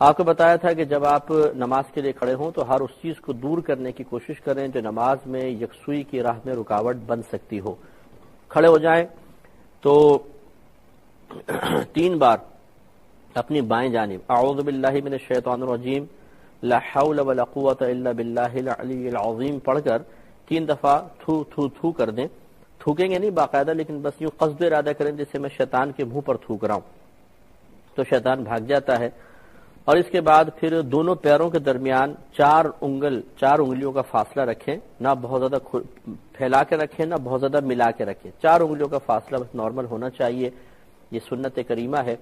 آپ کو بتایا تھا کہ جب آپ نماز کے لیے کھڑے ہوں تو ہر اس چیز کو دور کرنے کی کوشش کریں جو نماز میں یکسوئی کی راہ میں رکاوٹ بن سکتی ہو. کھڑے ہو جائیں تو 3 بار اپنی بائیں جانب اعوذ باللہ من الشیطان الرجیم لا حول ولا قوت الا باللہ العلی العظیم پڑھ کر 3 دفعہ تھو تھو تھو کر دیں. تھوکیں گے نہیں باقاعدہ، لیکن بس یوں قصد ارادہ کریں جیسے میں شیطان کے منہ پر تھوک رہا ہوں، تو شیطان بھاگ جاتا ہے. اور اس کے بعد پھر دونوں پیروں کے درمیان 4 انگلیوں کا فاصلہ رکھیں، نہ بہت زیادہ پھیلا کے رکھیں نہ بہت زیادہ ملا کے رکھیں. 4 انگلیوں کا فاصلہ بس نارمل ہونا چاہیے، یہ سنت کریمہ ہے.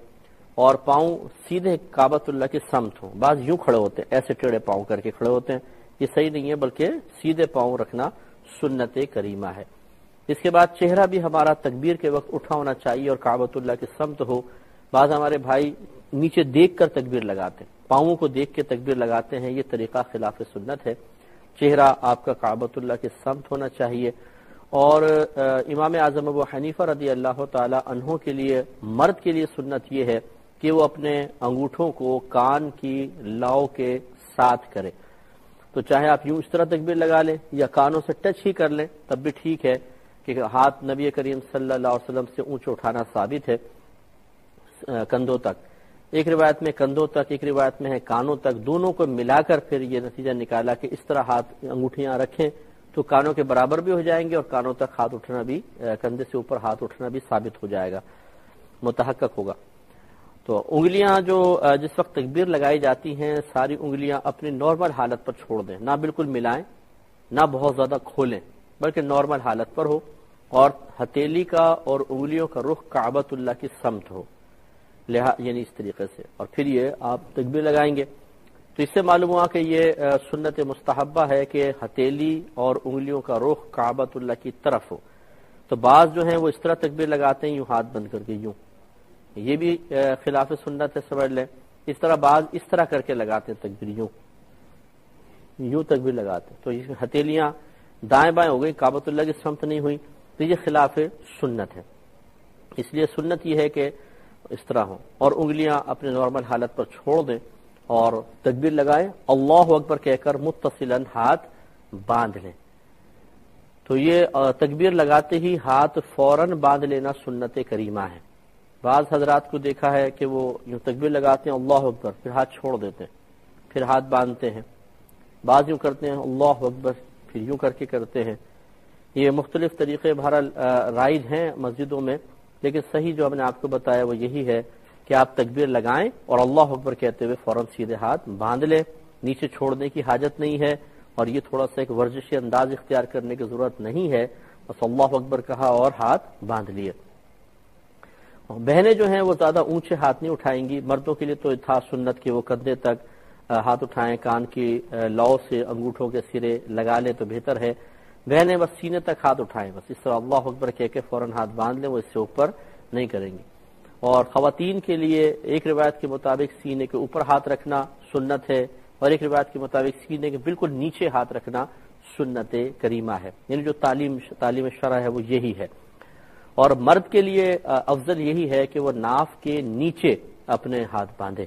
اور پاؤں سیدھے کعبۃ اللہ کی سمت ہوں. بعض یوں کھڑے ہوتے ہیں، ایسے ٹیڑھے پاؤں کر کے کھڑے ہوتے ہیں، یہ صحیح نہیں ہے، بلکہ سیدھے پاؤں رکھنا سنت کریمہ ہے. اس کے بعد چہرہ بھی ہمارا تکبیر کے وقت اٹھا ہونا چاہیے اور کعبۃ اللہ کی سمت ہو. بعض ہمارے بھائی نیچے دیکھ کر تکبیر لگاتے ہیں، پاؤں کو دیکھ کے تکبیر لگاتے ہیں، یہ طریقہ خلاف سنت ہے. چہرہ آپ کا کعبۃ اللہ کی سمت ہونا چاہیے. اور امام اعظم ابو حنیفہ رضی اللہ تعالی عنہ کے لیے، مرد کے لیے سنت یہ ہے کہ وہ اپنے انگوٹھوں کو کان کی لاؤ کے ساتھ کرے. تو چاہے آپ یوں اس طرح تکبیر لگا لیں یا کانوں سے ٹچ ہی کر لیں تب بھی ٹھیک ہے، کہ ہاتھ نبی کریم صلی اللہ علیہ وسلم سے اونچے اٹھانا ثابت ہے کندھوں تک. ایک روایت میں کندھوں تک، ایک روایت میں ہے کانوں تک، دونوں کو ملا کر پھر یہ نتیجہ نکالا کہ اس طرح ہاتھ انگوٹھیاں رکھیں تو کانوں کے برابر بھی ہو جائیں گے اور کانوں تک ہاتھ اٹھنا بھی، کندھے سے اوپر ہاتھ اٹھنا بھی ثابت ہو جائے گا، متحقق ہوگا. تو انگلیاں جو جس وقت تکبیر لگائی جاتی ہیں ساری انگلیاں اپنی نارمل حالت پر چھوڑ دیں، نہ بالکل ملائیں نہ بہت زیادہ کھولیں، بلکہ نارمل حالت پر ہو. اور ہتھیلی کا اور انگلیوں کا رخ کعبۃ اللہ کی سمت ہو، یعنی اس طریقے سے، اور پھر یہ آپ تکبیر لگائیں گے. تو اس سے معلوم ہوا کہ یہ سنت مستحبہ ہے کہ ہتھیلی اور انگلیوں کا رخ کعبۃ اللہ کی طرف ہو. تو بعض جو ہیں وہ اس طرح تکبیر لگاتے ہیں یوں ہاتھ بند کر کے، یوں، یہ بھی خلاف سنت ہے، سمجھ لیں. اس طرح بعض اس طرح کر کے لگاتے ہیں تکبیر، یوں تکبیر لگاتے ہیں، تو یہ ہتھیلیاں دائیں بائیں ہو گئی، کعبۃ اللہ کی سمت نہیں ہوئی، تو یہ خلاف سنت ہے. اس لیے سنت یہ ہے کہ اس طرح ہو اور انگلیاں اپنے نارمل حالت پر چھوڑ دیں اور تکبیر لگائیں، اللہ اکبر کہہ کر متصلاً ہاتھ باندھ لیں. تو یہ تکبیر لگاتے ہی ہاتھ فوراً باندھ لینا سنت کریمہ ہے. بعض حضرات کو دیکھا ہے کہ وہ یوں تکبیر لگاتے ہیں اللہ اکبر، پھر ہاتھ چھوڑ دیتے ہیں، پھر ہاتھ باندھتے ہیں. بعض یوں کرتے ہیں اللہ اکبر پھر یوں کر کے کرتے ہیں. یہ مختلف طریقے بہرحال رائج ہیں مسجدوں میں، لیکن صحیح جو ہم نے آپ کو بتایا وہ یہی ہے کہ آپ تکبیر لگائیں اور اللہ اکبر کہتے ہوئے فوراً سیدھے ہاتھ باندھ لیں، نیچے چھوڑنے کی حاجت نہیں ہے. اور یہ تھوڑا سا ایک ورزشی انداز اختیار کرنے کی ضرورت نہیں ہے، بس اللہ اکبر کہا اور ہاتھ باندھ لیے. بہنیں جو ہیں وہ زیادہ اونچے ہاتھ نہیں اٹھائیں گی. مردوں کے لیے تو تھا سنت کہ وہ کندھے تک ہاتھ اٹھائیں، کان کی لو سے انگوٹھوں کے سرے لگا لیں تو بہتر ہے. بہنیں بس سینے تک ہاتھ اٹھائیں، بس اس طرح اللہ اکبر کہہ کے فوراً ہاتھ باندھ لیں، وہ اس سے اوپر نہیں کریں گی. اور خواتین کے لیے ایک روایت کے مطابق سینے کے اوپر ہاتھ رکھنا سنت ہے، اور ایک روایت کے مطابق سینے کے بالکل نیچے ہاتھ رکھنا سنت کریمہ ہے. یعنی جو تعلیم شرع ہے وہ یہی ہے. اور مرد کے لیے افضل یہی ہے کہ وہ ناف کے نیچے اپنے ہاتھ باندھے.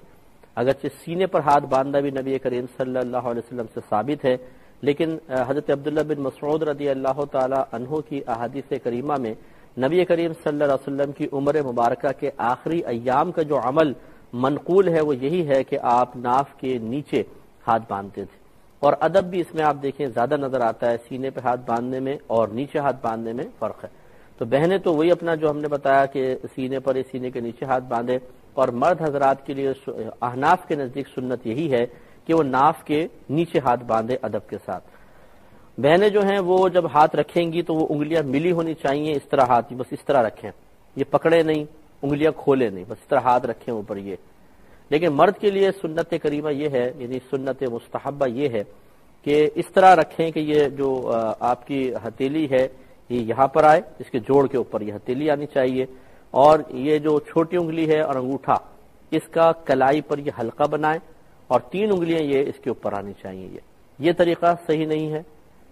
اگرچہ سینے پر ہاتھ باندھنا بھی نبی کریم صلی اللہ علیہ وسلم سے ثابت ہے، لیکن حضرت عبداللہ بن مسعود رضی اللہ تعالی عنہ کی احادیث کریمہ میں نبی کریم صلی اللہ علیہ وسلم کی عمر مبارکہ کے آخری ایام کا جو عمل منقول ہے وہ یہی ہے کہ آپ ناف کے نیچے ہاتھ باندھتے تھے. اور ادب بھی اس میں آپ دیکھیں زیادہ نظر آتا ہے، سینے پہ ہاتھ باندھنے میں اور نیچے ہاتھ باندھنے میں فرق ہے. تو بہنیں تو وہی اپنا جو ہم نے بتایا کہ سینے پر سینے کے نیچے ہاتھ باندھے، اور مرد حضرات کے لیے احناف کے نزدیک سنت یہی ہے کہ وہ ناف کے نیچے ہاتھ باندھے ادب کے ساتھ. بہنیں جو ہیں وہ جب ہاتھ رکھیں گی تو وہ انگلیاں ملی ہونی چاہیے، اس طرح ہاتھ بس اس طرح رکھیں، یہ پکڑے نہیں، انگلیاں کھولے نہیں، بس اس طرح ہاتھ رکھیں اوپر یہ. لیکن مرد کے لیے سنت کریمہ یہ ہے، یعنی سنت مستحبہ یہ ہے کہ اس طرح رکھیں کہ یہ جو آپ کی ہتھیلی ہے یہ یہاں پر آئے، اس کے جوڑ کے اوپر یہ ہتھیلی آنی چاہیے، اور یہ جو چھوٹی انگلی ہے اور انگوٹھا اس کا کلائی پر یہ حلقہ بنائیں، اور 3 انگلیاں یہ اس کے اوپر آنی چاہیے. یہ طریقہ صحیح نہیں ہے،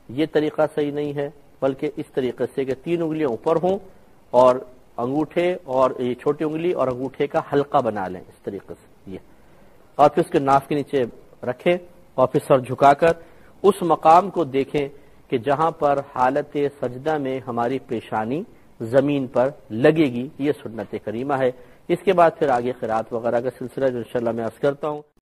یہ طریقہ صحیح نہیں ہے، بلکہ اس طریقے سے کہ 3 انگلیاں اوپر ہوں اور انگوٹھے اور یہ چھوٹی انگلی اور انگوٹھے کا حلقہ بنا لیں اس طریقے سے. یہ اور پھر اس کے ناف کے نیچے رکھیں اور پھر سر جھکا کر اس مقام کو دیکھیں کہ جہاں پر حالت سجدہ میں ہماری پیشانی زمین پر لگے گی. یہ سنت کریمہ ہے. اس کے بعد پھر آگے قرات وغیرہ کا سلسلہ جو انشاءاللہ میں عرض کرتا ہوں.